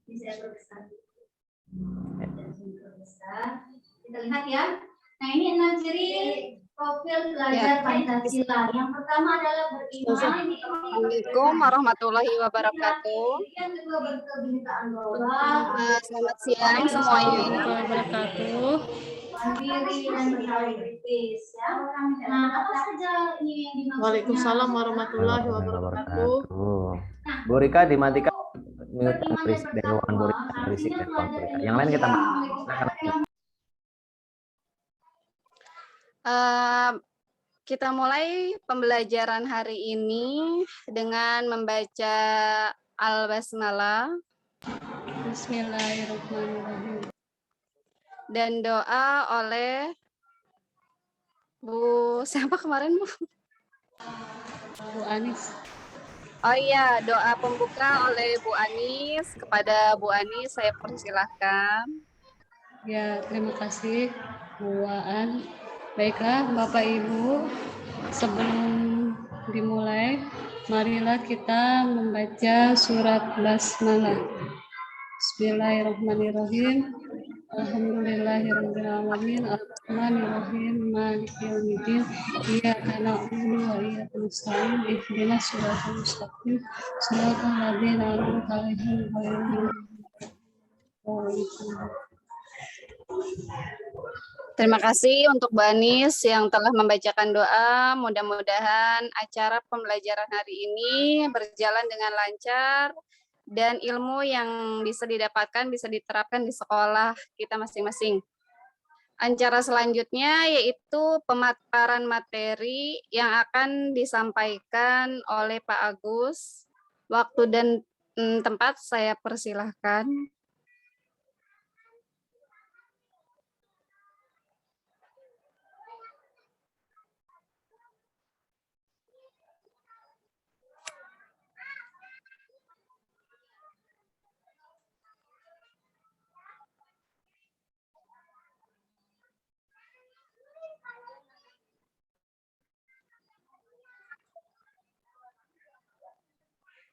Bisa berbesar. Kita lihat ya. Nah, ini 6 ciri profil pelajar Pancasila. Yang pertama adalah beriman. Assalamualaikum warahmatullahi wabarakatuh. Yang kedua berkebinekaan moral. Selamat siang semuanya. Wabarakatuh. Mandiri dan berkali kritis. Ya. Nah, apa saja ini yang dimaksudnya? Waalaikumsalam warahmatullahi wabarakatuh. Bu Rika dimatikan mute berisik dari ruangan Bu Rika, berisik dari ruangan Bu Rika. Yang lain kita Kita mulai pembelajaran hari ini dengan membaca Al-Basmalah. Bismillahirrahmanirrahim. Dan doa oleh Bu, siapa kemarin Bu? Bu Anis. Oh iya, doa pembuka oleh Bu Anis. Kepada Bu Anis saya persilahkan. Ya, terima kasih Bu Aan. Baiklah Bapak Ibu, sebelum dimulai, marilah kita membaca surat Basmalah. Bismillahirrahmanirrahim. Alhamdulillahirabbil alamin, arrahmanirrahim, maliki yaumiddin, iyyaka na'budu wa iyyaka nasta'in, ihdinas siratal mustaqim, siratal ladzina an'amta 'alaihim ghairil maghdubi 'alaihim. Terima kasih untuk Bu Anis yang telah membacakan doa. Mudah-mudahan acara pembelajaran hari ini berjalan dengan lancar dan ilmu yang bisa didapatkan bisa diterapkan di sekolah kita masing-masing. Acara selanjutnya yaitu pemaparan materi yang akan disampaikan oleh Pak Agus. Waktu dan tempat saya persilahkan.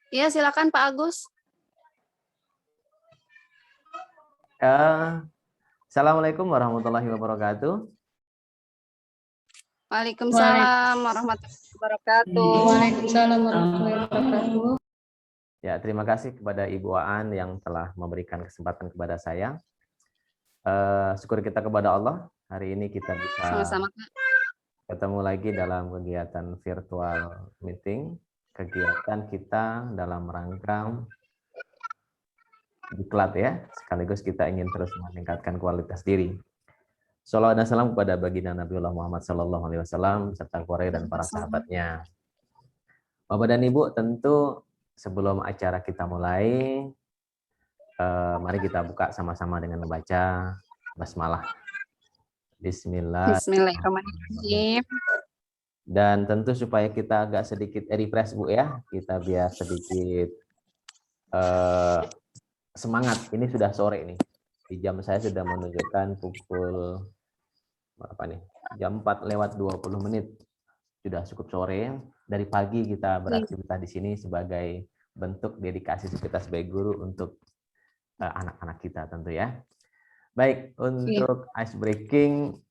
Ya, silakan Pak Agus. Assalamualaikum warahmatullahi wabarakatuh. Waalaikumsalam warahmatullahi wabarakatuh. Waalaikumsalam warahmatullahi wabarakatuh. Ya, terima kasih kepada Ibu Aan yang telah memberikan kesempatan kepada saya. Syukur kita kepada Allah, hari ini kita bisa Sama-sama, Kak. ketemu lagi dalam kegiatan virtual meeting. Kegiatan kita dalam rangka diklat ya, sekaligus kita ingin terus meningkatkan kualitas diri. Shalawat dan salam kepada baginda Nabiullah Muhammad SAW serta keluarga dan para sahabatnya. Bapak dan Ibu, tentu sebelum acara kita mulai, mari kita buka sama-sama dengan membaca basmalah. Bismillah. Bismillahirrahmanirrahim. Dan tentu supaya kita agak sedikit refresh Bu ya, kita biar sedikit semangat. Ini sudah sore nih. Di jam saya sudah menunjukkan pukul berapa nih? Jam 4:20. Sudah cukup sore. Dari pagi kita beraktivitas di sini sebagai bentuk dedikasi kita sebagai guru untuk anak-anak kita tentu ya. Baik, untuk ice breaking,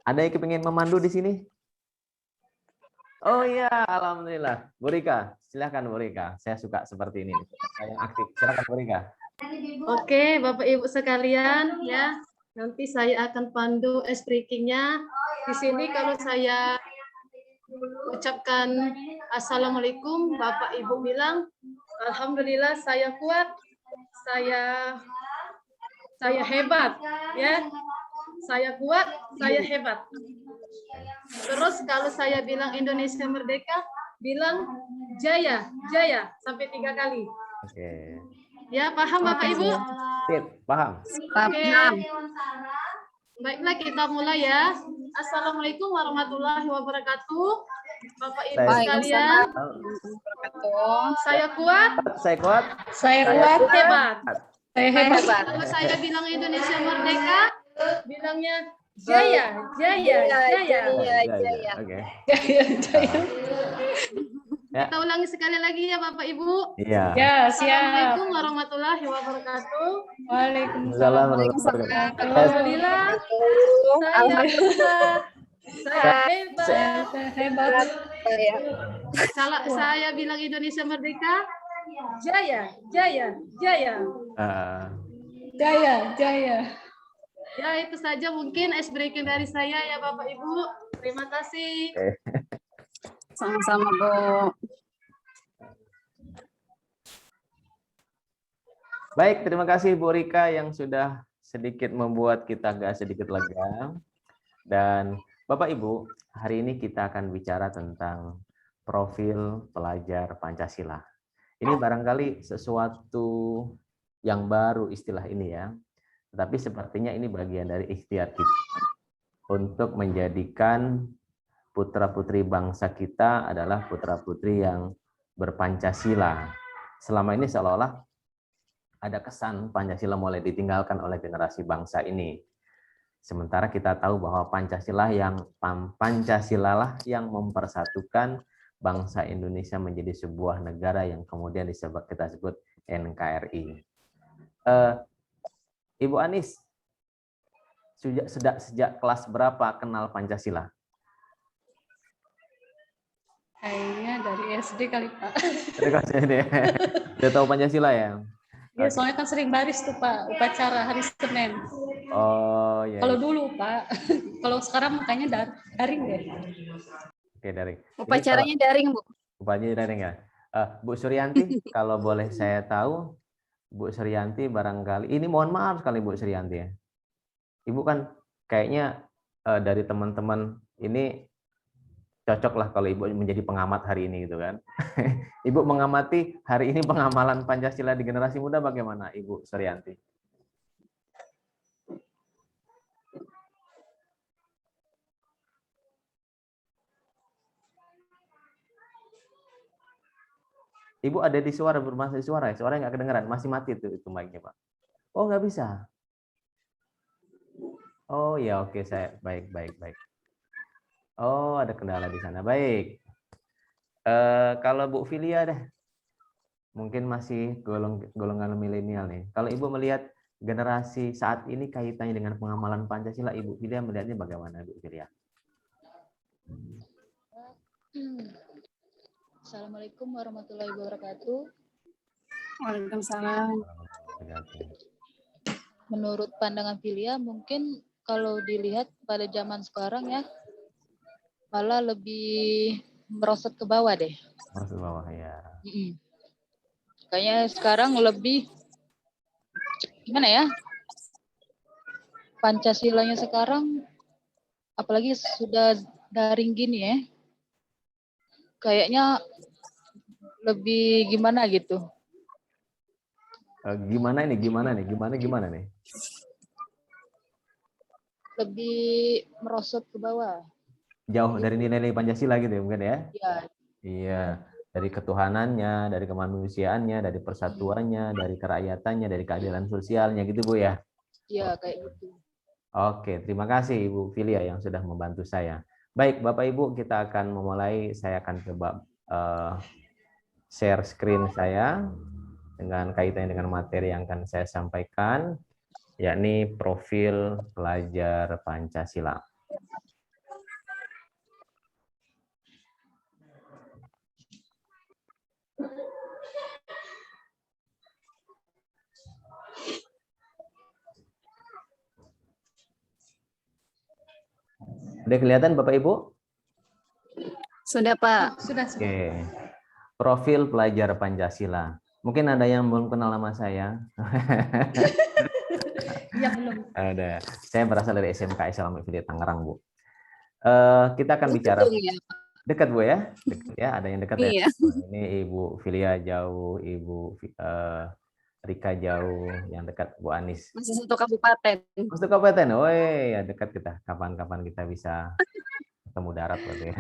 ada yang ingin memandu di sini? Oh iya, alhamdulillah. Bu Rika, silakan Bu Rika. Saya suka seperti ini. Saya yang aktif. Silakan Bu Rika. Oke, Bapak Ibu sekalian, ya. Nanti saya akan pandu ice breaking-nya. Di sini kalau saya ucapkan Assalamualaikum, Bapak Ibu bilang, Alhamdulillah saya kuat, saya hebat, ya. Saya kuat, saya hebat. Terus kalau saya bilang Indonesia merdeka, bilang jaya, jaya sampai 3 kali. Oke. Ya, paham Bapak Ibu? Sip, paham. Oke. Baiklah kita mulai ya. Assalamualaikum warahmatullahi wabarakatuh. Bapak Ibu sekalian, saya kuat. Saya kuat. Saya kuat, hebat. Saya hebat. Kalau saya bilang Indonesia merdeka, bilangnya jaya, jaya, jaya. Jaya. Oke. Jaya, jaya. Ya. Kita ulangi sekali lagi ya Bapak Ibu. Iya. Ya, siap. Assalamualaikum warahmatullahi wabarakatuh. Waalaikumsalam Waalaikumsalam. Alhamdulillah, saya besar, saya hebat. Hebat. Ya. Kalau saya bilang Indonesia merdeka, jaya, jaya, jaya. Eh, Jaya, jaya. Ya itu saja mungkin ice breaking dari saya ya Bapak Ibu. Terima kasih. Sama-sama, Bu. Baik, terima kasih Bu Rika yang sudah sedikit membuat kita agak sedikit lega. Dan Bapak Ibu, hari ini kita akan bicara tentang profil pelajar Pancasila. Ini barangkali sesuatu yang baru istilah ini ya. Tetapi sepertinya ini bagian dari ikhtiar kita untuk menjadikan putra-putri bangsa kita adalah putra-putri yang berpancasila. Selama ini seolah-olah ada kesan Pancasila mulai ditinggalkan oleh generasi bangsa ini. Sementara kita tahu bahwa Pancasila lah yang mempersatukan bangsa Indonesia menjadi sebuah negara yang kemudian kita sebut NKRI. Ibu Anis, sejak kelas berapa kenal Pancasila? Kayaknya dari SD kali, Pak. Dari kelas SD. Udah tahu Pancasila ya? Iya, soalnya kan sering baris tuh, Pak, upacara hari Senin. Oh, ya. Kalau dulu, Pak. Kalau sekarang makanya daring deh. Oke, daring. Upacaranya daring, Bu. Upacaranya daring ya. Bu Suryanti, kalau boleh saya tahu, Bu Suryanti barangkali, ini mohon maaf sekali Bu Suryanti ya. Ibu kan kayaknya dari teman-teman ini cocok lah kalau Ibu menjadi pengamat hari ini gitu kan. Ibu mengamati hari ini pengamalan Pancasila di generasi muda bagaimana Ibu Suryanti? Ibu ada di suara, bermasalah di suara ya? Suara nggak kedengeran, masih mati itu mic-nya Pak. Oh nggak bisa. Oh ya oke, saya baik. Oh ada kendala di sana, baik. Kalau Bu Filia deh, mungkin masih golongan milenial nih. Kalau Ibu melihat generasi saat ini kaitannya dengan pengamalan Pancasila, Ibu Filia melihatnya bagaimana Bu Filia? Assalamualaikum warahmatullahi wabarakatuh. Waalaikumsalam. Menurut pandangan Filia, mungkin kalau dilihat pada zaman sekarang ya, malah lebih merosot ke bawah deh. Merosot ke bawah ya. Kayaknya sekarang lebih, gimana ya, Pancasilanya sekarang, apalagi sudah daring gini ya, kayaknya lebih gimana gitu. Gimana nih? Lebih merosot ke bawah. Jauh dari nilai-nilai Pancasila gitu ya mungkin ya? Iya. Iya, dari ketuhanannya, dari kemanusiaannya, dari persatuannya, dari kerahyatannya, dari keadilan sosialnya gitu Bu ya? Iya kayak gitu. Oke, terima kasih Ibu Filia yang sudah membantu saya. Baik Bapak Ibu, kita akan memulai. Saya akan coba share screen saya dengan kaitannya dengan materi yang akan saya sampaikan, yakni profil pelajar Pancasila. Udah kelihatan Bapak Ibu? Sudah, Pak. Sudah. Oke. Profil pelajar Pancasila. Mungkin ada yang belum kenal nama saya. Ya, belum. Ada. Saya berasal dari SMK Islam Affiliate Tangerang, Bu. Kita akan bicara dekat Bu ya. Dekat ya, ada yang dekat ya. Iya. Ini Ibu Filia jauh, Ibu Rika jauh, yang dekat Bu Anis. Masih satu kabupaten. Satu kabupaten. Woi, ya dekat kita. Kapan-kapan kita bisa ketemu darat berarti.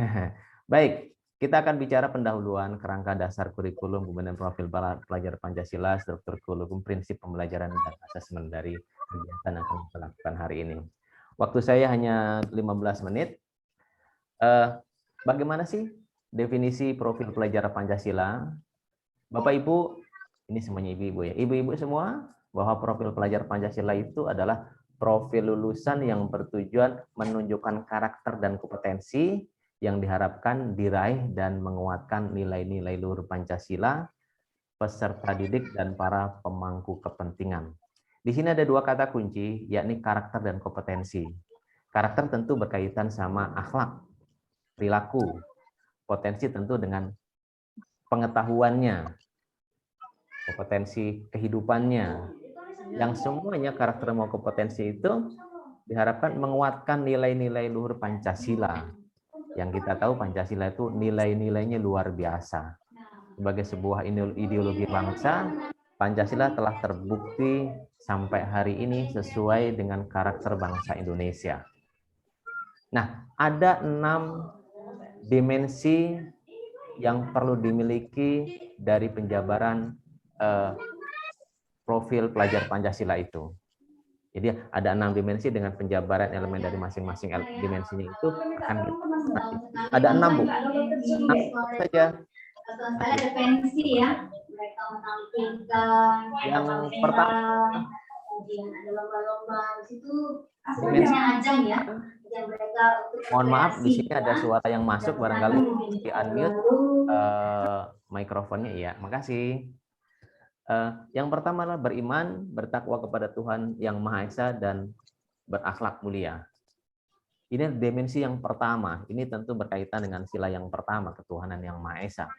Baik, kita akan bicara pendahuluan kerangka dasar kurikulum, kemudian profil pelajar Pancasila, struktur kurikulum, prinsip pembelajaran dan asesmen dari kegiatan yang akan kita lakukan hari ini. Waktu saya hanya 15 menit. Bagaimana sih definisi profil pelajar Pancasila. Bapak Ibu, ini semuanya ibu-ibu ya. Ibu-ibu semua, bahwa profil pelajar Pancasila itu adalah profil lulusan yang bertujuan menunjukkan karakter dan kompetensi yang diharapkan diraih dan menguatkan nilai-nilai luhur Pancasila, peserta didik, dan para pemangku kepentingan. Di sini ada dua kata kunci, yakni karakter dan kompetensi. Karakter tentu berkaitan sama akhlak, perilaku. Potensi tentu dengan pengetahuannya, kompetensi kehidupannya. Yang semuanya karakter mau kompetensi itu diharapkan menguatkan nilai-nilai luhur Pancasila. Yang kita tahu Pancasila itu nilai-nilainya luar biasa. Sebagai sebuah ideologi bangsa, Pancasila telah terbukti sampai hari ini sesuai dengan karakter bangsa Indonesia. Nah, ada 6 dimensi yang perlu dimiliki dari penjabaran profil pelajar Pancasila itu. Jadi ada 6 dimensi dengan penjabaran elemen dari masing-masing dimensinya itu akan ada 6, Bu. 6 saja. Saya ada pensi ya, mereka menampilkan Yang pertama, kemudian ada lomba-lomba di situ sebenarnya ajang ya, yang mereka untuk mohon maaf di berkreasi, sini ada ya. suara yang masuk, barangkali di unmute mikrofonnya. Iya, makasih. Yang pertama adalah beriman, bertakwa kepada Tuhan yang Maha Esa dan berakhlak mulia. Ini dimensi yang pertama. Ini tentu berkaitan dengan sila yang pertama, ketuhanan yang Maha Esa.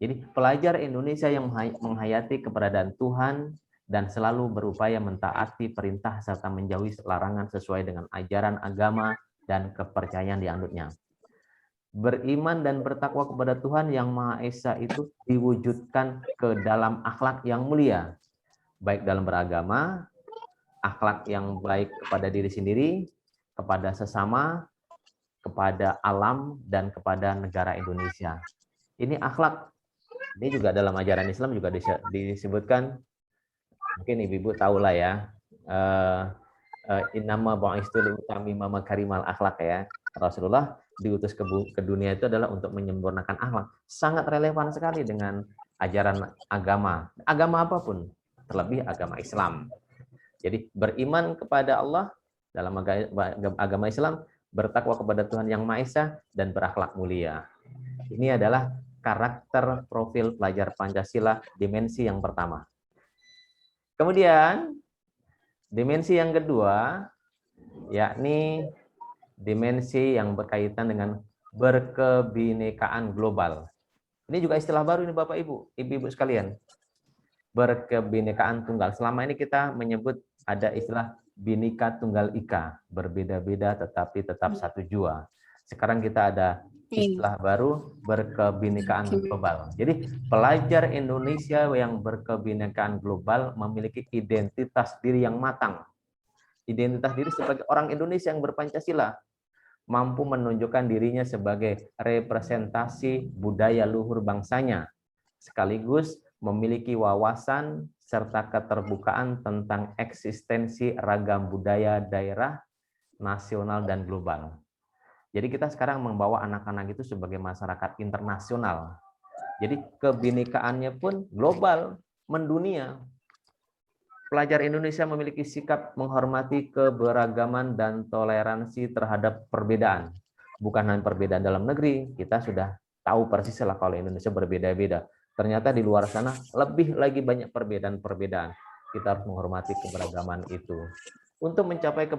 Jadi pelajar Indonesia yang menghayati keberadaan Tuhan dan selalu berupaya mentaati perintah serta menjauhi larangan sesuai dengan ajaran agama dan kepercayaan dianutnya. Beriman dan bertakwa kepada Tuhan yang Maha Esa itu diwujudkan ke dalam akhlak yang mulia, baik dalam beragama, akhlak yang baik kepada diri sendiri, kepada sesama, kepada alam, dan kepada negara Indonesia. Ini akhlak. Ini juga dalam ajaran Islam juga disebutkan, mungkin ibu-ibu tahu lah ya, innama bu'istu liutammima makarimal akhlak ya. Rasulullah diutus ke dunia itu adalah untuk menyempurnakan akhlak. Sangat relevan sekali dengan ajaran agama. Agama apapun, terlebih agama Islam. Jadi beriman kepada Allah dalam agama Islam, bertakwa kepada Tuhan yang Maha Esa, dan berakhlak mulia. Ini adalah karakter profil pelajar Pancasila dimensi yang pertama. Kemudian dimensi yang kedua, yakni dimensi yang berkaitan dengan berkebinekaan global. Ini juga istilah baru ini Bapak Ibu, Ibu-ibu sekalian. Berkebinekaan tunggal. Selama ini kita menyebut ada istilah Bhinneka Tunggal Ika, berbeda-beda tetapi tetap satu jua. Sekarang kita ada istilah baru, berkebinekaan global. Jadi pelajar Indonesia yang berkebinekaan global memiliki identitas diri yang matang. Identitas diri sebagai orang Indonesia yang berpancasila, mampu menunjukkan dirinya sebagai representasi budaya luhur bangsanya, sekaligus memiliki wawasan serta keterbukaan tentang eksistensi ragam budaya daerah, nasional, dan global. Jadi kita sekarang membawa anak-anak itu sebagai masyarakat internasional. Jadi kebinekaannya pun global, mendunia. Pelajar Indonesia memiliki sikap menghormati keberagaman dan toleransi terhadap perbedaan. Bukan hanya perbedaan dalam negeri, kita sudah tahu persis lah kalau Indonesia berbeda-beda. Ternyata di luar sana lebih lagi banyak perbedaan-perbedaan. Kita harus menghormati keberagaman itu. Untuk mencapai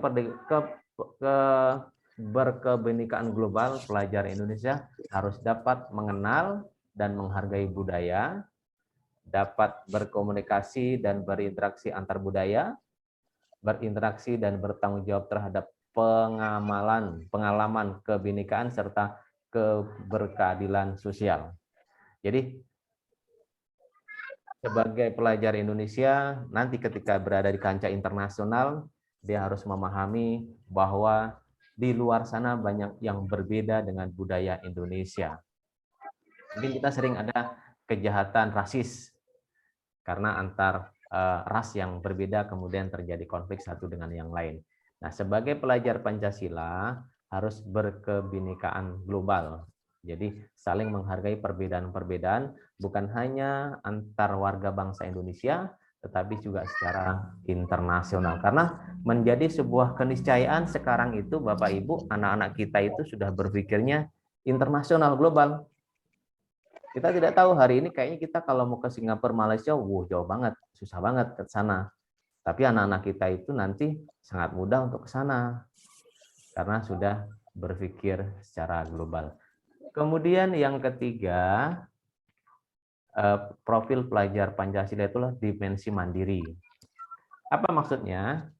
berkebinekaan global, pelajar Indonesia harus dapat mengenal dan menghargai budaya, dapat berkomunikasi dan berinteraksi antar budaya, berinteraksi dan bertanggung jawab terhadap pengalaman kebinekaan serta keberkeadilan sosial. Jadi sebagai pelajar Indonesia, nanti ketika berada di kancah internasional, dia harus memahami bahwa di luar sana banyak yang berbeda dengan budaya Indonesia. Mungkin kita sering ada kejahatan rasis, karena antar ras yang berbeda kemudian terjadi konflik satu dengan yang lain. Nah, sebagai pelajar Pancasila harus berkebinekaan global. Jadi saling menghargai perbedaan-perbedaan bukan hanya antar warga bangsa Indonesia, tetapi juga secara internasional. Karena menjadi sebuah keniscayaan sekarang itu Bapak Ibu, anak-anak kita itu sudah berpikirnya internasional, global. Kita tidak tahu hari ini kayaknya kita kalau mau ke Singapura, Malaysia, jauh banget, susah banget ke sana. Tapi anak-anak kita itu nanti sangat mudah untuk ke sana karena sudah berpikir secara global. Kemudian yang ketiga, profil pelajar Pancasila itulah dimensi mandiri. Apa maksudnya?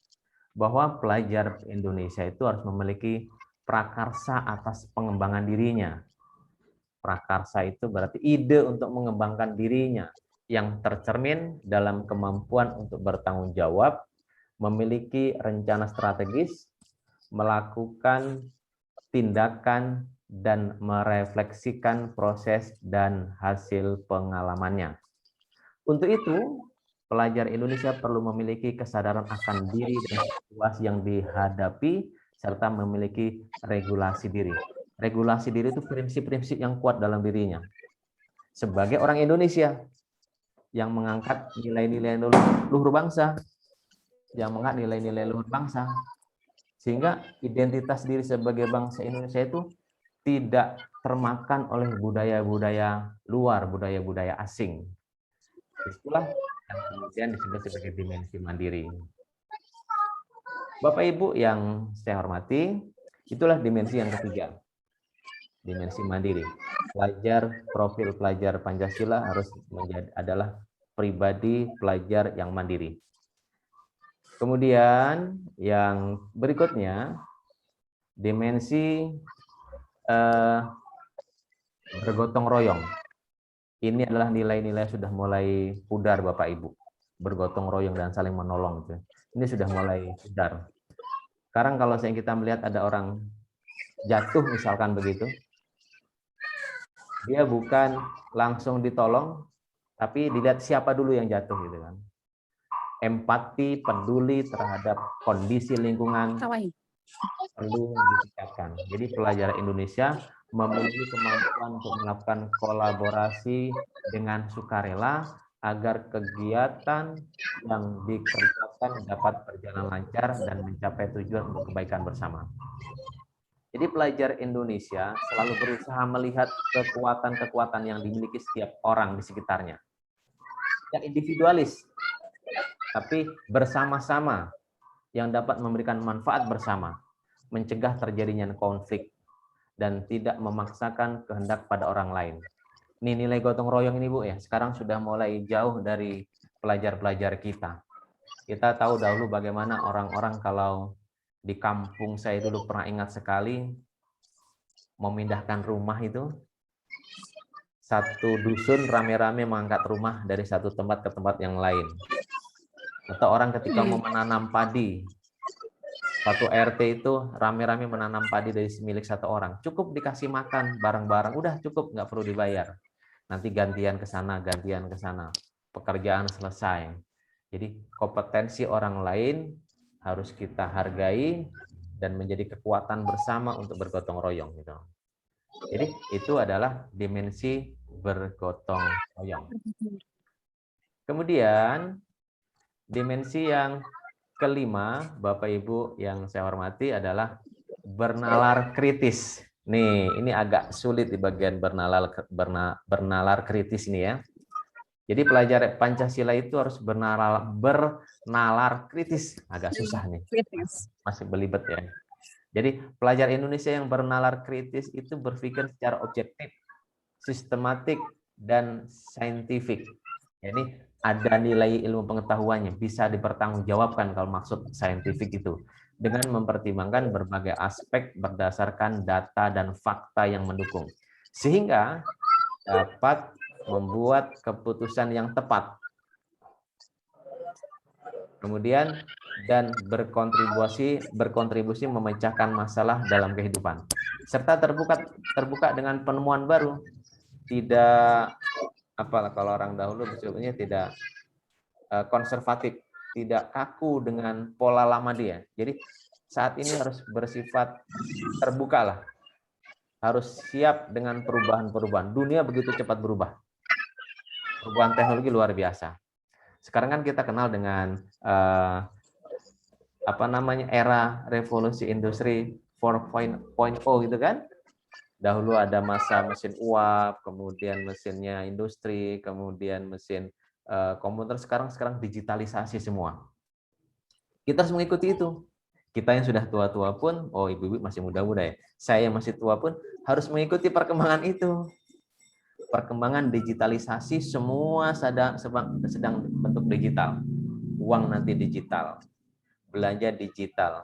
Bahwa pelajar Indonesia itu harus memiliki prakarsa atas pengembangan dirinya. Prakarsa itu berarti ide untuk mengembangkan dirinya yang tercermin dalam kemampuan untuk bertanggung jawab, memiliki rencana strategis, melakukan tindakan dan merefleksikan proses dan hasil pengalamannya. Untuk itu, pelajar Indonesia perlu memiliki kesadaran akan diri dan situasi yang dihadapi, serta memiliki regulasi diri. Regulasi diri itu prinsip-prinsip yang kuat dalam dirinya. Sebagai orang Indonesia yang mengangkat nilai-nilai luhur bangsa, sehingga identitas diri sebagai bangsa Indonesia itu tidak termakan oleh budaya-budaya luar, budaya-budaya asing. Itulah yang kemudian disebut sebagai dimensi mandiri. Bapak Ibu yang saya hormati, itulah dimensi yang ketiga. Dimensi mandiri. Profil pelajar Pancasila harus adalah pribadi pelajar yang mandiri. Kemudian yang berikutnya, dimensi bergotong royong. Ini adalah nilai-nilai sudah mulai pudar Bapak Ibu. Bergotong royong dan saling menolong. Ini sudah mulai pudar. Sekarang kalau kita melihat ada orang jatuh misalkan begitu, dia bukan langsung ditolong, tapi dilihat siapa dulu yang jatuh gitu kan. Empati, peduli terhadap kondisi lingkungan perlu ditingkatkan. Jadi pelajar Indonesia memiliki kemampuan untuk melakukan kolaborasi dengan sukarela agar kegiatan yang dikerjakan dapat berjalan lancar dan mencapai tujuan untuk kebaikan bersama. Jadi pelajar Indonesia selalu berusaha melihat kekuatan-kekuatan yang dimiliki setiap orang di sekitarnya. Tidak individualis, tapi bersama-sama yang dapat memberikan manfaat bersama, mencegah terjadinya konflik, dan tidak memaksakan kehendak pada orang lain. Ini nilai gotong royong ini Bu ya, sekarang sudah mulai jauh dari pelajar-pelajar kita. Kita tahu dahulu bagaimana orang-orang kalau di kampung saya dulu pernah ingat sekali, memindahkan rumah itu, satu dusun rame-rame mengangkat rumah dari satu tempat ke tempat yang lain. Atau orang ketika mau menanam padi, satu RT itu rame-rame menanam padi dari milik satu orang. Cukup dikasih makan bareng-bareng, udah cukup, nggak perlu dibayar. Nanti gantian ke sana, gantian ke sana. Pekerjaan selesai. Jadi kompetensi orang lain harus kita hargai dan menjadi kekuatan bersama untuk bergotong royong. Gitu. Jadi itu adalah dimensi bergotong royong. Kemudian dimensi yang kelima, Bapak Ibu yang saya hormati, adalah bernalar kritis. Nih, ini agak sulit di bagian bernalar kritis ini ya. Jadi pelajar Pancasila itu harus bernalar kritis. Agak susah nih. Masih belibet ya. Jadi pelajar Indonesia yang bernalar kritis itu berpikir secara objektif, sistematik, dan saintifik. Jadi ada nilai ilmu pengetahuannya, bisa dipertanggungjawabkan kalau maksud saintifik itu, dengan mempertimbangkan berbagai aspek berdasarkan data dan fakta yang mendukung, sehingga dapat membuat keputusan yang tepat. Kemudian dan berkontribusi memecahkan masalah dalam kehidupan, serta terbuka dengan penemuan baru. Tidak kalau orang dahulu sebetulnya tidak konservatif, tidak kaku dengan pola lama dia. Jadi saat ini harus bersifat terbuka lah. harus siap dengan perubahan-perubahan. Dunia begitu cepat berubah. Perubahan teknologi luar biasa. Sekarang kan kita kenal dengan era revolusi industri 4.0 gitu kan. Dahulu ada masa mesin uap, kemudian mesinnya industri, kemudian mesin komputer, sekarang digitalisasi semua. Kita harus mengikuti itu. Kita yang sudah tua-tua pun, oh ibu-ibu masih muda-muda ya, saya yang masih tua pun harus mengikuti perkembangan itu. Perkembangan digitalisasi semua sedang bentuk digital. Uang nanti digital, belanja digital.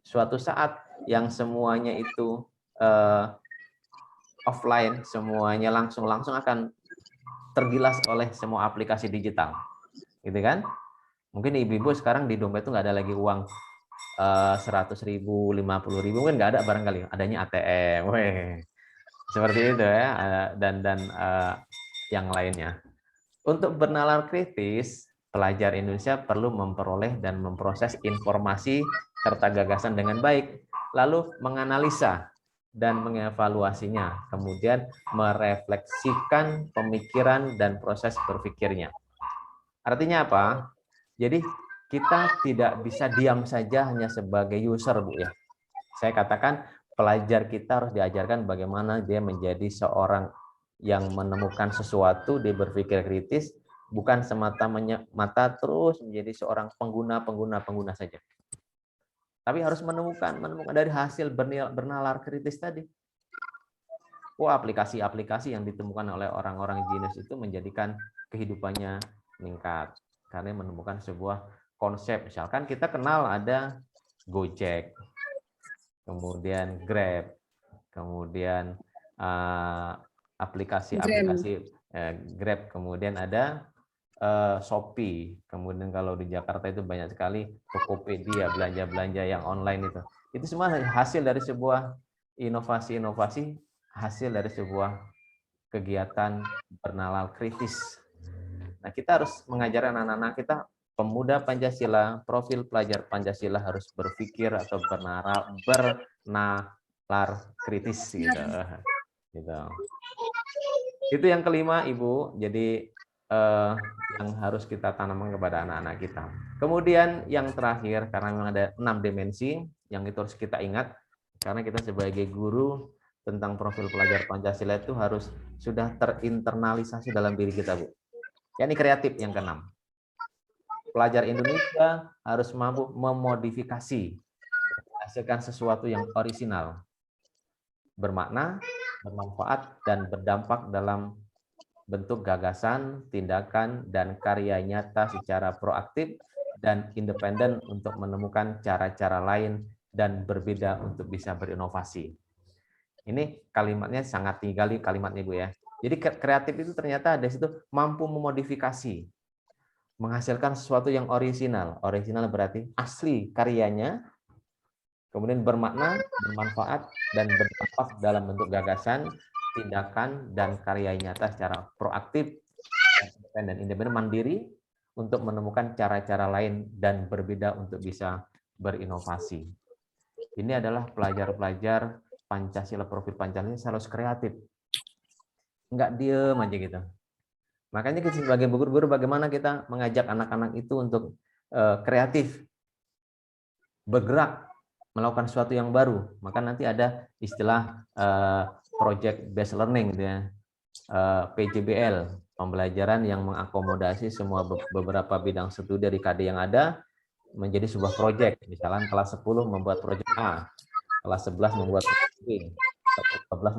Suatu saat yang semuanya itu offline, semuanya langsung akan tergilas oleh semua aplikasi digital, gitu kan? Mungkin ibu-ibu sekarang di dompet itu nggak ada lagi uang 100.000, 50.000, mungkin nggak ada barangkali, adanya ATM, seperti itu ya, dan yang lainnya. Untuk bernalar kritis, pelajar Indonesia perlu memperoleh dan memproses informasi serta gagasan dengan baik, lalu menganalisa dan mengevaluasinya, kemudian merefleksikan pemikiran dan proses berpikirnya. Artinya apa? Jadi kita tidak bisa diam saja hanya sebagai user, Bu ya. Saya katakan pelajar kita harus diajarkan bagaimana dia menjadi seorang yang menemukan sesuatu, dia berpikir kritis, bukan semata-mata terus menjadi seorang pengguna saja. Tapi harus menemukan dari hasil bernalar kritis tadi. Aplikasi-aplikasi yang ditemukan oleh orang-orang jenius itu menjadikan kehidupannya meningkat. Karena menemukan sebuah konsep. Misalkan kita kenal ada Gojek, kemudian Grab, kemudian aplikasi-aplikasi Grab, kemudian ada Shopee, kemudian kalau di Jakarta itu banyak sekali Tokopedia, belanja-belanja yang online itu. Itu semua hasil dari sebuah inovasi-inovasi, hasil dari sebuah kegiatan bernalar kritis. Nah, kita harus mengajarkan anak-anak kita, pemuda Pancasila, profil pelajar Pancasila harus berpikir atau bernalar kritis gitu. Itu yang kelima, Ibu. Jadi yang harus kita tanamkan kepada anak-anak kita. Kemudian yang terakhir, karena memang ada 6 dimensi yang itu harus kita ingat, karena kita sebagai guru tentang profil pelajar Pancasila itu harus sudah terinternalisasi dalam diri kita, Bu. Yakni kreatif yang keenam. Pelajar Indonesia harus mampu memodifikasi, menghasilkan sesuatu yang orisinal, bermakna, bermanfaat, dan berdampak dalam bentuk gagasan, tindakan, dan karya nyata secara proaktif dan independen untuk menemukan cara-cara lain dan berbeda untuk bisa berinovasi. Ini kalimatnya sangat tinggi kalimatnya, Bu ya. Jadi kreatif itu ternyata ada situ mampu memodifikasi, menghasilkan sesuatu yang orisinal. Orisinal berarti asli karyanya, kemudian bermakna, bermanfaat, dan berdampak dalam bentuk gagasan, tindakan, dan karya nyata secara proaktif dan independen, mandiri untuk menemukan cara-cara lain dan berbeda untuk bisa berinovasi. Ini adalah pelajar-pelajar Pancasila, profil Pancasila harus kreatif. Enggak diem aja gitu. Makanya kita sebagai guru-guru bagaimana kita mengajak anak-anak itu untuk kreatif, bergerak, melakukan sesuatu yang baru. Maka nanti ada istilah project based learning gitu ya. PJBL, pembelajaran yang mengakomodasi semua beberapa bidang studi dari KD yang ada menjadi sebuah proyek. Misalnya kelas 10 membuat proyek A, kelas 11 membuat proyek B, kelas 12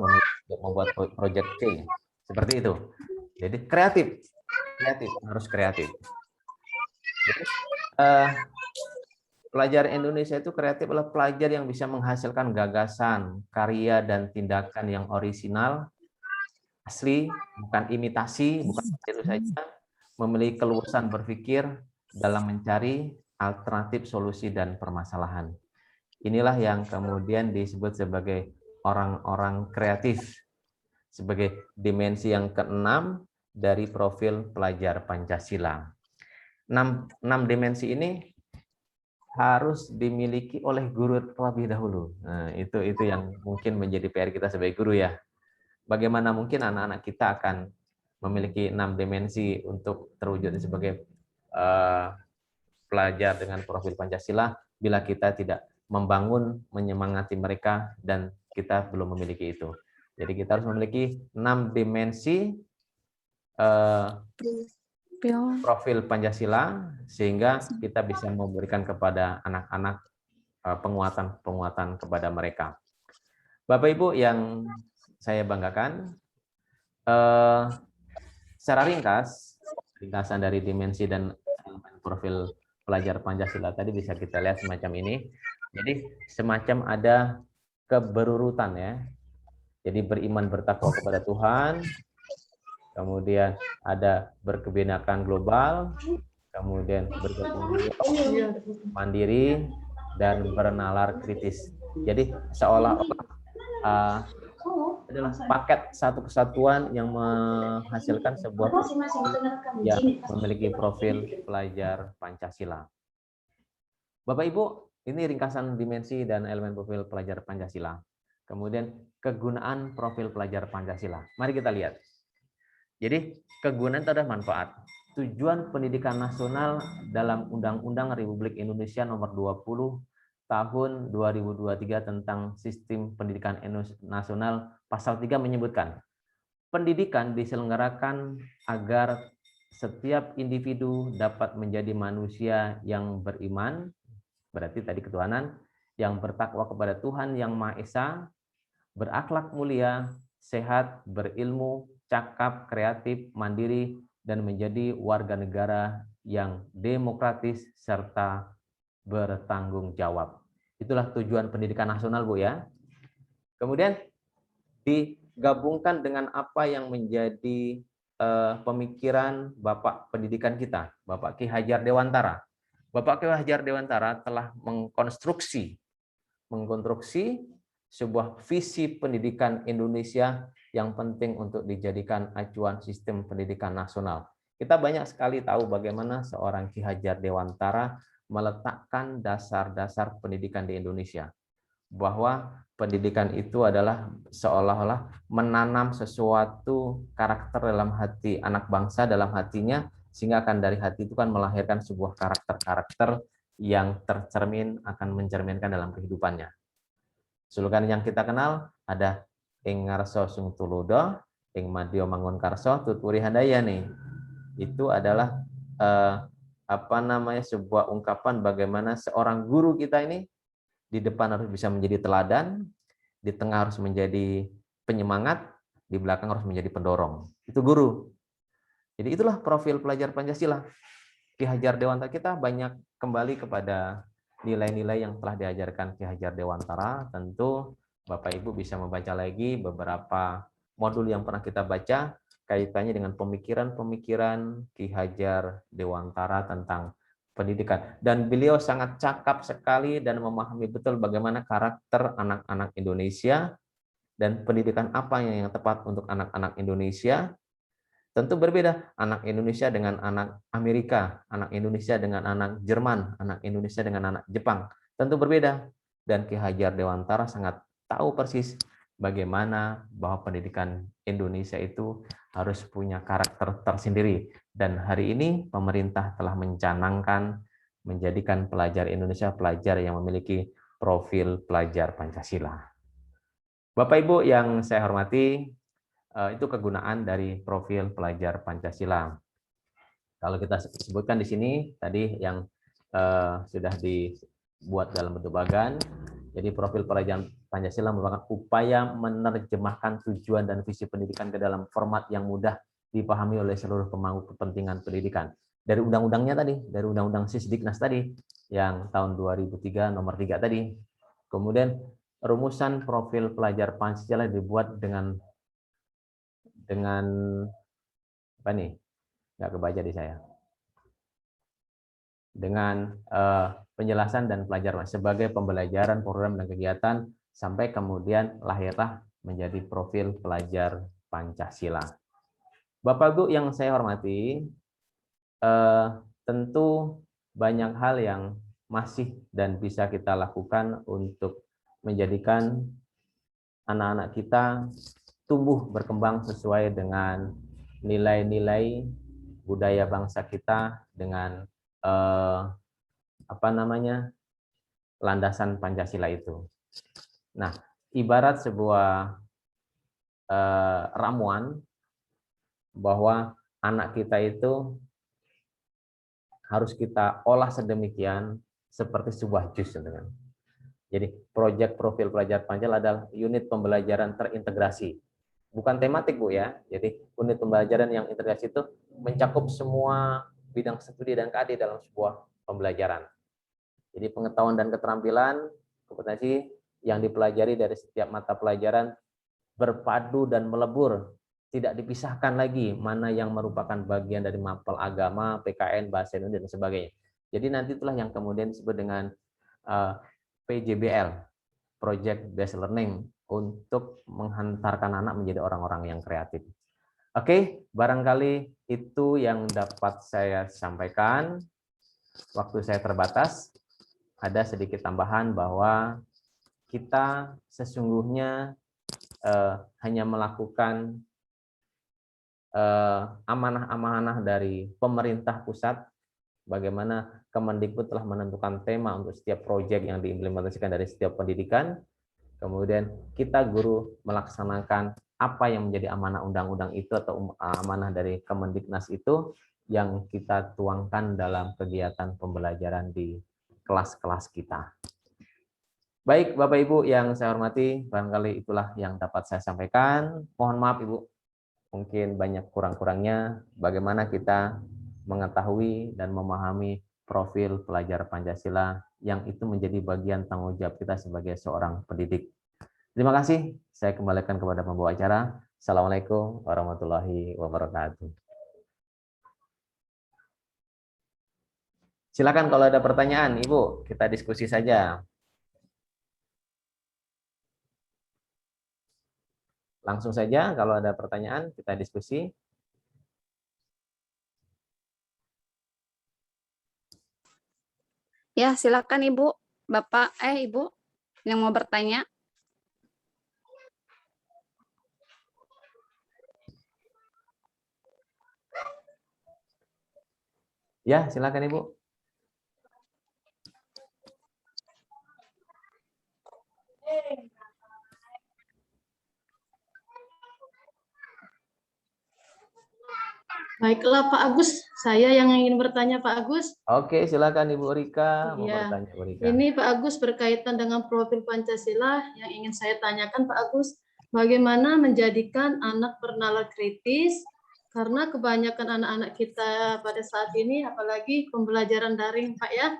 membuat proyek C. Seperti itu. Jadi kreatif harus kreatif. Jadi, pelajar Indonesia itu kreatif adalah pelajar yang bisa menghasilkan gagasan, karya, dan tindakan yang orisinal, asli, bukan imitasi, bukan itu saja, memiliki keluasan berpikir dalam mencari alternatif solusi dan permasalahan. Inilah yang kemudian disebut sebagai orang-orang kreatif, sebagai dimensi yang keenam dari profil pelajar Pancasila. 6 dimensi ini harus dimiliki oleh guru terlebih dahulu. Nah, itu yang mungkin menjadi PR kita sebagai guru ya. Bagaimana mungkin anak-anak kita akan memiliki 6 dimensi untuk terwujud sebagai pelajar dengan profil Pancasila bila kita tidak membangun, menyemangati mereka dan kita belum memiliki itu. Jadi kita harus memiliki 6 dimensi profil Pancasila sehingga kita bisa memberikan kepada anak-anak penguatan kepada mereka. Bapak Ibu yang saya banggakan, secara ringkasan dari dimensi dan profil pelajar Pancasila tadi bisa kita lihat semacam ini. Jadi semacam ada keberurutan ya. Jadi beriman bertakwa kepada Tuhan, kemudian ada berkebinekaan global, kemudian bergotong royong, mandiri, dan bernalar kritis. Jadi seolah-olah adalah paket satu kesatuan yang menghasilkan sebuah yang memiliki profil pelajar Pancasila. Bapak Ibu, ini ringkasan dimensi dan elemen profil pelajar Pancasila. Kemudian kegunaan profil pelajar Pancasila. Mari kita lihat. Jadi kegunaan itu adalah manfaat. Tujuan pendidikan nasional dalam Undang-Undang Republik Indonesia Nomor 20 Tahun 2023 tentang Sistem Pendidikan Nasional Pasal 3 menyebutkan pendidikan diselenggarakan agar setiap individu dapat menjadi manusia yang beriman, berarti tadi ketuhanan, yang bertakwa kepada Tuhan Yang Maha Esa, berakhlak mulia, sehat, berilmu, cakap, kreatif, mandiri, dan menjadi warga negara yang demokratis serta bertanggung jawab. Itulah tujuan pendidikan nasional, Bu ya. Kemudian digabungkan dengan apa yang menjadi pemikiran Bapak pendidikan kita, Bapak Ki Hajar Dewantara. Bapak Ki Hajar Dewantara telah mengkonstruksi sebuah visi pendidikan Indonesia yang penting untuk dijadikan acuan sistem pendidikan nasional. Kita banyak sekali tahu bagaimana seorang Ki Hajar Dewantara meletakkan dasar-dasar pendidikan di Indonesia. Bahwa pendidikan itu adalah seolah-olah menanam sesuatu karakter dalam hati anak bangsa, dalam hatinya, sehingga akan dari hati itu kan melahirkan sebuah karakter-karakter yang tercermin, akan mencerminkan dalam kehidupannya. Slogan yang kita kenal ada ing ngarso sung tulodo, ing madya mangun karso tuturi handayani. Itu adalah sebuah ungkapan bagaimana seorang guru kita ini di depan harus bisa menjadi teladan, di tengah harus menjadi penyemangat, di belakang harus menjadi pendorong. Itu guru. Jadi itulah profil pelajar Pancasila. Ki Hajar Dewantara kita banyak kembali kepada nilai-nilai yang telah diajarkan Ki Hajar Dewantara. Tentu Bapak Ibu bisa membaca lagi beberapa modul yang pernah kita baca kaitannya dengan pemikiran-pemikiran Ki Hajar Dewantara tentang pendidikan. Dan beliau sangat cakap sekali dan memahami betul bagaimana karakter anak-anak Indonesia dan pendidikan apa yang tepat untuk anak-anak Indonesia. Tentu berbeda anak Indonesia dengan anak Amerika, anak Indonesia dengan anak Jerman, anak Indonesia dengan anak Jepang. Tentu berbeda. Dan Ki Hajar Dewantara sangat tahu persis bagaimana bahwa pendidikan Indonesia itu harus punya karakter tersendiri. Dan hari ini pemerintah telah mencanangkan menjadikan pelajar Indonesia pelajar yang memiliki profil pelajar Pancasila. Bapak Ibu yang saya hormati, itu kegunaan dari profil pelajar Pancasila. Kalau kita sebutkan di sini tadi yang sudah dibuat dalam bentuk bagan. Jadi profil pelajar Pancasila merupakan upaya menerjemahkan tujuan dan visi pendidikan ke dalam format yang mudah dipahami oleh seluruh pemangku kepentingan pendidikan. Dari undang-undangnya tadi, dari undang-undang Sisdiknas tadi, yang tahun 2003 nomor 3 tadi. Kemudian rumusan profil pelajar Pancasila dibuat dengan apa nih? Nggak kebaca di saya. Dengan penjelasan dan pelajaran sebagai pembelajaran, program, dan kegiatan sampai kemudian lahirlah menjadi profil pelajar Pancasila. Bapak Ibu yang saya hormati, tentu banyak hal yang masih dan bisa kita lakukan untuk menjadikan anak-anak kita tumbuh berkembang sesuai dengan nilai-nilai budaya bangsa kita dengan landasan Pancasila itu. Nah, ibarat sebuah ramuan bahwa anak kita itu harus kita olah sedemikian seperti sebuah jus. Jadi proyek profil pelajar Pancasila adalah unit pembelajaran terintegrasi. Bukan tematik, Bu, ya. Jadi unit pembelajaran yang integrasi itu mencakup semua bidang studi dan keahlian dalam sebuah pembelajaran. Jadi pengetahuan dan keterampilan, kompetensi yang dipelajari dari setiap mata pelajaran berpadu dan melebur, tidak dipisahkan lagi mana yang merupakan bagian dari mapel agama, PKN, bahasa Indonesia, dan sebagainya. Jadi nanti itulah yang kemudian disebut dengan PJBL, Project Based Learning, untuk menghantarkan anak menjadi orang-orang yang kreatif. Oke, barangkali itu yang dapat saya sampaikan. Waktu saya terbatas, ada sedikit tambahan bahwa kita sesungguhnya hanya melakukan amanah-amanah dari pemerintah pusat, bagaimana Kemendikbud telah menentukan tema untuk setiap proyek yang diimplementasikan dari setiap pendidikan. Kemudian kita guru melaksanakan apa yang menjadi amanah undang-undang itu atau amanah dari Kemendiknas itu yang kita tuangkan dalam kegiatan pembelajaran di kelas-kelas kita. Baik, Bapak Ibu yang saya hormati, barangkali itulah yang dapat saya sampaikan. Mohon maaf Ibu, mungkin banyak kurang-kurangnya bagaimana kita mengetahui dan memahami profil pelajar Pancasila yang itu menjadi bagian tanggung jawab kita sebagai seorang pendidik. Terima kasih, saya kembalikan kepada pembawa acara. Assalamualaikum warahmatullahi wabarakatuh. Silakan kalau ada pertanyaan, Ibu, kita diskusi saja. Langsung saja kalau ada pertanyaan, kita diskusi. Ya, silakan Ibu, Bapak, Ibu yang mau bertanya. Ya, silakan Ibu. Baiklah Pak Agus, saya yang ingin bertanya Pak Agus. Oke, silakan Ibu Rika mau Iya. bertanya, Bu Rika. Ini Pak Agus berkaitan dengan profil Pancasila yang ingin saya tanyakan Pak Agus, bagaimana menjadikan anak bernalar kritis karena kebanyakan anak-anak kita pada saat ini apalagi pembelajaran daring Pak ya.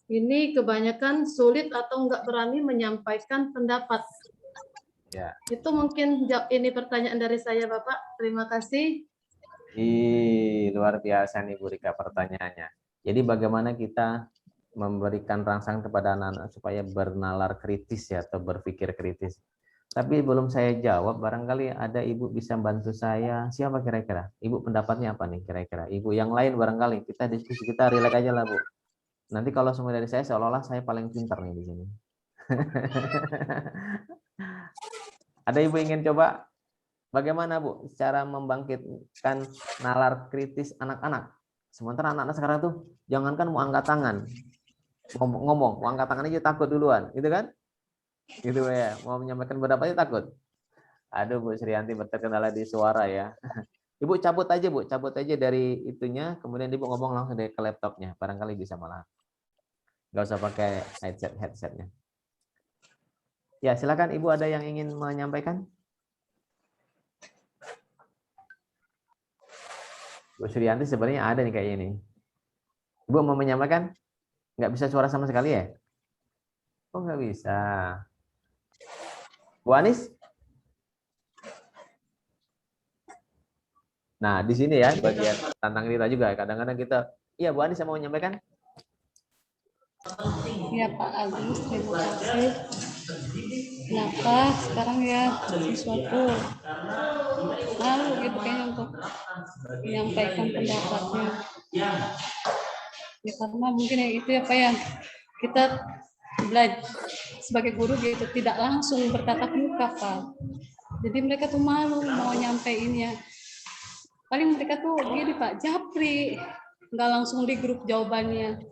Ini kebanyakan sulit atau enggak berani menyampaikan pendapat. Ya. Itu mungkin ini pertanyaan dari saya Bapak. Terima kasih. Luar biasa nih Bu Rika pertanyaannya. Jadi bagaimana kita memberikan rangsangan kepada anak-anak supaya bernalar kritis ya atau berpikir kritis. Tapi belum saya jawab, barangkali ada Ibu bisa bantu saya. Siapa kira-kira? Ibu pendapatnya apa nih kira-kira? Ibu yang lain barangkali kita diskusi, kita relax aja lah Bu. Nanti kalau semua dari saya seolah-olah saya paling pintar nih di sini. Ada Ibu ingin coba? Bagaimana Bu cara membangkitkan nalar kritis anak-anak? Sementara anak-anak sekarang tuh jangankan mau angkat tangan, ngomong, mau angkat tangan aja takut duluan, gitu kan? Gitu ya, mau menyampaikan pendapatnya takut. Aduh Bu Srianti terkendala di suara ya. Ibu cabut aja dari itunya, kemudian Ibu ngomong langsung dari ke laptopnya, barangkali bisa malah. Nggak usah pakai headsetnya. Ya silakan Ibu, ada yang ingin menyampaikan? Bu Suryanti sebenarnya ada nih kayaknya nih. Ibu mau menyampaikan? Nggak bisa suara sama sekali ya? Oh nggak bisa. Bu Anis? Nah di sini ya bagian tantang kita juga. Kadang-kadang kita, iya Bu Anis yang mau menyampaikan? Ya Pak Agus, terima kasih. Kenapa sekarang ya sesuatu malu gitu kayaknya untuk menyampaikan pendapatnya. Ya karena mungkin ya itu ya Pak ya, kita belajar sebagai guru gitu tidak langsung bertatap muka, Pak. Jadi mereka tuh malu mau nyampeinnya. Paling mereka tuh gini, Pak, japri, nggak langsung di grup jawabannya.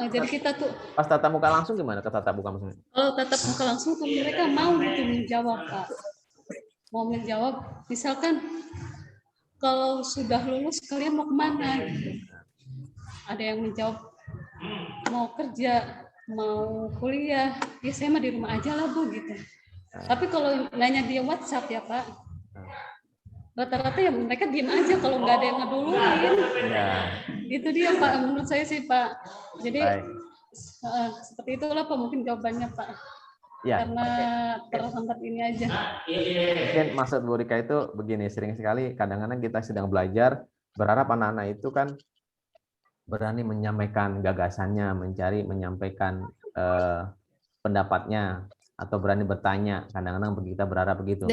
Jadi kita tuh Pas tatap muka langsung gimana? Ke tatap muka maksudnya? kalau tatap muka langsung tuh mereka mau gitu menjawab, Pak. Mau menjawab, misalkan kalau sudah lulus kalian mau kemana? Ada yang menjawab mau kerja, mau kuliah, ya saya mah di rumah aja lah Bu gitu. Tapi kalau nanya dia WhatsApp ya Pak, rata-rata ya mereka diem aja kalau nggak ada yang ngeduluin. Ya. Itu dia Pak, menurut saya sih Pak. Jadi Baik. seperti itulah Pak mungkin jawabannya Pak. Ya. Karena terhambat ini aja. Mungkin maksud Bu Rika itu begini, sering sekali kadang-kadang kita sedang belajar, berharap anak-anak itu kan berani menyampaikan gagasannya, menyampaikan pendapatnya, atau berani bertanya. Kadang-kadang kita berharap begitu.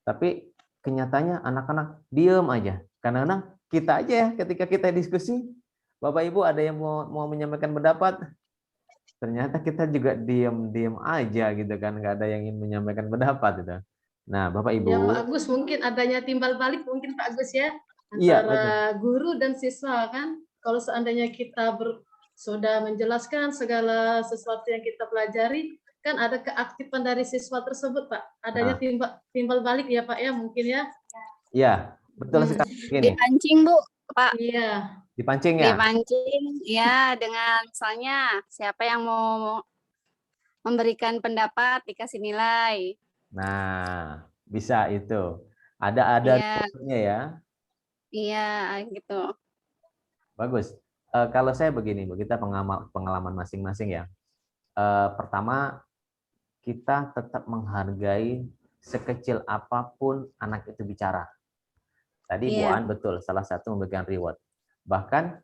Tapi kenyataannya anak-anak diem aja. Kadang-kadang kita aja ya, ketika kita diskusi, Bapak Ibu ada yang mau menyampaikan pendapat, ternyata kita juga diem aja gitu kan, nggak ada yang ingin menyampaikan pendapat gitu. Nah, Bapak Ibu. Ya Pak Agus, mungkin adanya timbal balik mungkin Pak Agus ya, Iya, antara guru dan siswa kan. Kalau seandainya kita sudah menjelaskan segala sesuatu yang kita pelajari, kan ada keaktifan dari siswa tersebut Pak. Adanya timbal balik ya Pak ya mungkin ya. Iya, betul sekali. Gini. Dipancing Bu, Pak. Iya. Dipancing ya? Dipancing, ya dengan misalnya siapa yang mau memberikan pendapat dikasih nilai. Nah, bisa itu. Ada Iya. ya. Iya, gitu. Bagus. Kalau saya begini, Bu, kita pengalaman masing-masing ya. Pertama, kita tetap menghargai sekecil apapun anak itu bicara. Tadi Bu An betul, salah satu memberikan reward. Bahkan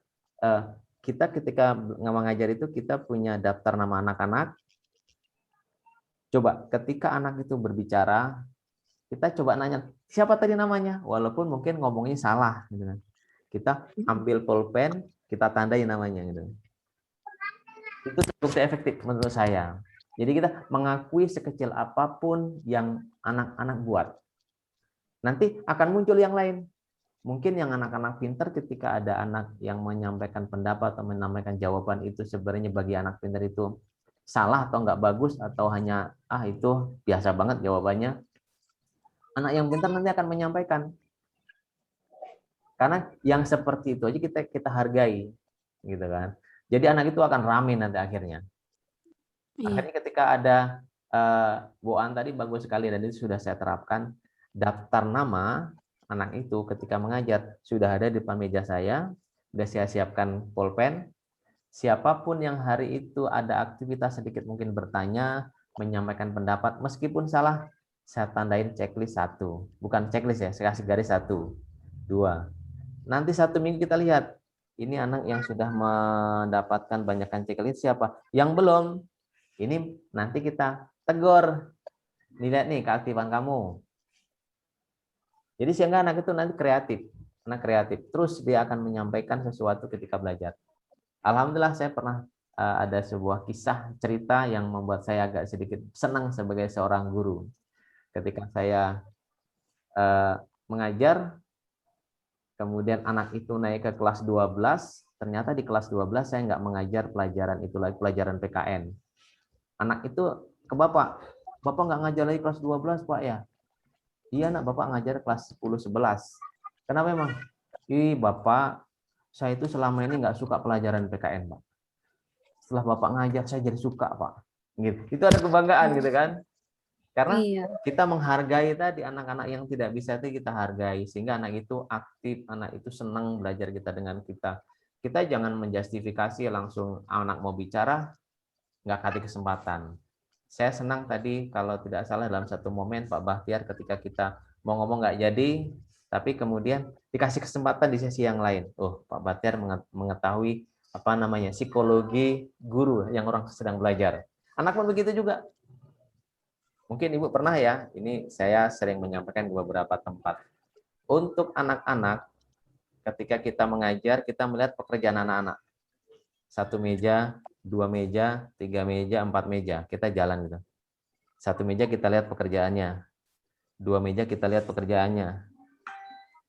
kita ketika mengajar itu kita punya daftar nama anak-anak. Coba ketika anak itu berbicara, kita coba nanya siapa tadi namanya, walaupun mungkin ngomongnya salah, gitu kan. Kita ambil pulpen, kita tandai namanya, gitu. Itu terbukti efektif menurut saya. Jadi kita mengakui sekecil apapun yang anak-anak buat. Nanti akan muncul yang lain. Mungkin yang anak-anak pintar ketika ada anak yang menyampaikan pendapat atau menyampaikan jawaban itu sebenarnya bagi anak pintar itu salah atau nggak bagus atau hanya itu biasa banget jawabannya. Anak yang pintar nanti akan menyampaikan. Karena yang seperti itu aja kita hargai, gitu kan. Jadi anak itu akan rame nanti akhirnya. Akhirnya ketika ada Bu An tadi bagus sekali dan itu sudah saya terapkan, daftar nama anak itu ketika mengajar sudah ada di depan meja saya, sudah saya siapkan pulpen. Siapapun yang hari itu ada aktivitas sedikit mungkin bertanya, menyampaikan pendapat, meskipun salah, saya tandain checklist 1. Bukan checklist ya, saya kasih garis 1, 2. Nanti 1 minggu kita lihat, ini anak yang sudah mendapatkan banyakkan checklist siapa? Yang belum, ini nanti kita tegur. Lihat nih keaktifan kamu. Jadi sehingga anak itu nanti kreatif. Anak kreatif. Terus dia akan menyampaikan sesuatu ketika belajar. Alhamdulillah saya pernah ada sebuah kisah cerita yang membuat saya agak sedikit senang sebagai seorang guru. Ketika saya mengajar, kemudian anak itu naik ke kelas 12, ternyata di kelas 12 saya nggak mengajar pelajaran itu lagi, pelajaran PKN. Anak itu ke Bapak nggak ngajar lagi kelas 12 Pak ya? Iya nak, Bapak ngajar kelas 10-11. Kenapa emang? Bapak, saya itu selama ini nggak suka pelajaran PKN Pak. Setelah Bapak ngajar saya jadi suka Pak. Gitu. Itu ada kebanggaan gitu kan? Karena kita menghargai tadi anak-anak yang tidak bisa itu kita hargai sehingga anak itu aktif, anak itu senang belajar kita dengan kita. Kita jangan menjustifikasi langsung anak mau bicara nggak kasih kesempatan. Saya senang tadi kalau tidak salah dalam satu momen Pak Bahtiar ketika kita mau ngomong nggak jadi, tapi kemudian dikasih kesempatan di sesi yang lain. Pak Bahtiar mengetahui psikologi guru yang orang sedang belajar. Anak pun begitu juga. Mungkin Ibu pernah ya, ini saya sering menyampaikan di beberapa tempat. Untuk anak-anak, ketika kita mengajar, kita melihat pekerjaan anak-anak. 1 meja, 2 meja, 3 meja, 4 meja. Kita jalan gitu. 1 meja kita lihat pekerjaannya. 2 meja kita lihat pekerjaannya.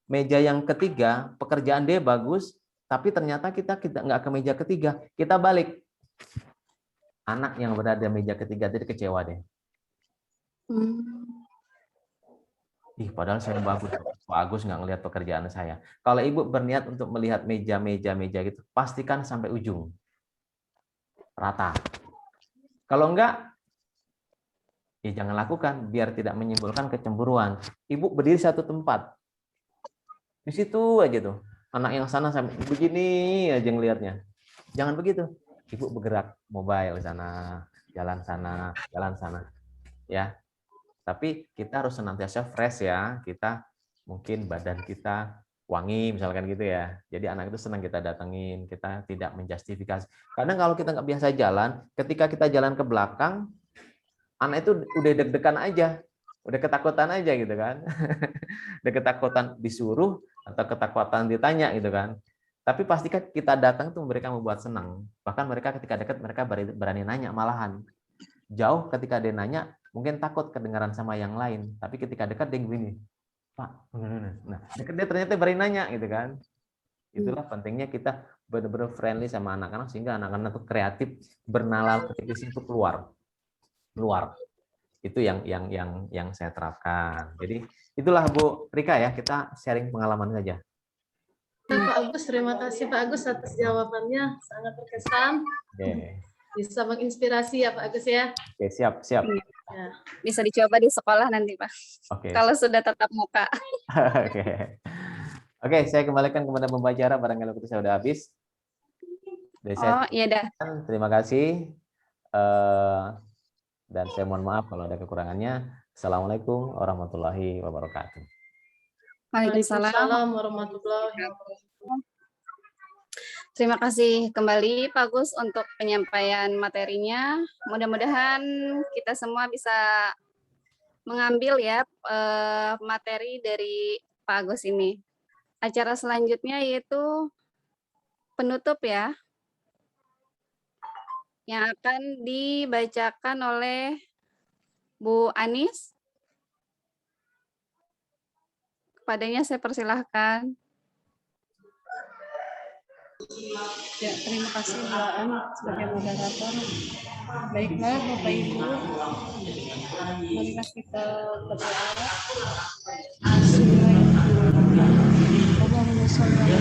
Meja yang ketiga, pekerjaan dia bagus, tapi ternyata kita nggak ke meja ketiga. Kita balik. Anak yang berada di meja ketiga jadi kecewa deh. Ih, padahal saya bagus. Pak Agus nggak ngelihat pekerjaan saya. Kalau ibu berniat untuk melihat meja gitu, pastikan sampai ujung. Rata. Kalau enggak, ya jangan lakukan, biar tidak menimbulkan kecemburuan. Ibu berdiri satu tempat. Di situ aja tuh. Anak yang sana sampai begini aja ngelihatnya. Jangan begitu. Ibu bergerak mobile sana, jalan sana, jalan sana. Ya. Tapi kita harus senantiasa fresh ya. Kita mungkin badan kita wangi misalkan gitu ya. Jadi anak itu senang kita datengin, kita tidak menjustifikasi. Kadang kalau kita nggak biasa jalan, ketika kita jalan ke belakang, anak itu udah deg-degan aja, udah ketakutan aja gitu kan. Udah ketakutan disuruh atau ketakutan ditanya gitu kan. Tapi pastikan kita datang itu mereka membuat senang. Bahkan mereka ketika dekat mereka berani nanya malahan. Jauh ketika dia nanya, mungkin takut kedengaran sama yang lain. Tapi ketika dekat dia begini, Pak, nah dekat dia ternyata berani nanya gitu kan. Itulah pentingnya kita benar-benar friendly sama anak-anak sehingga anak-anak itu kreatif, bernalar ketika itu keluar. Itu yang saya terapkan. Jadi itulah Bu Rika ya, kita sharing pengalaman saja. Pak Agus, terima kasih Pak Agus atas jawabannya, sangat terkesan. Oke. Bisa menginspirasi ya Pak Agus ya. Oke, siap. Ya. Bisa dicoba di sekolah nanti, Pak. Oke. Kalau sudah tatap muka. Oke, saya kembalikan kepada pembicara barangkali waktu saya sudah habis. Dari saya, Iya dah. terima kasih. Dan saya mohon maaf kalau ada kekurangannya. Assalamualaikum warahmatullahi wabarakatuh. Waalaikumsalam. Waalaikumsalam warahmatullahi wabarakatuh. Terima kasih kembali Pak Gus untuk penyampaian materinya. Mudah-mudahan kita semua bisa mengambil ya materi dari Pak Agus ini. Acara selanjutnya yaitu penutup ya, yang akan dibacakan oleh Bu Anis. Kepadanya saya persilahkan. Ya, terima kasih Mbak An sebagai moderator. Baiklah Bapak Ibu, marilah kita berdoa. Bismillahirrahmanirrahim. Allahumma sholli ala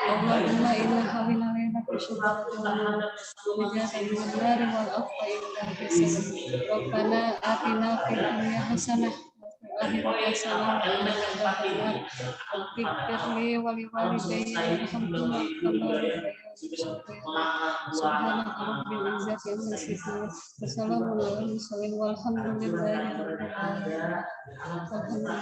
Allahumma inna hawina lana Rabbana atina fid dunya hasanah wa fil akhirati hasanah wa qina adzabannar. Ighfirli wa li walidayya warhamhuma kama rabbayani shaghira. Subhanaka rabbil izzati amma yasifun. Wassalamu ala mursalin walhamdulillahi rabbil alamin. Alhamdulillah.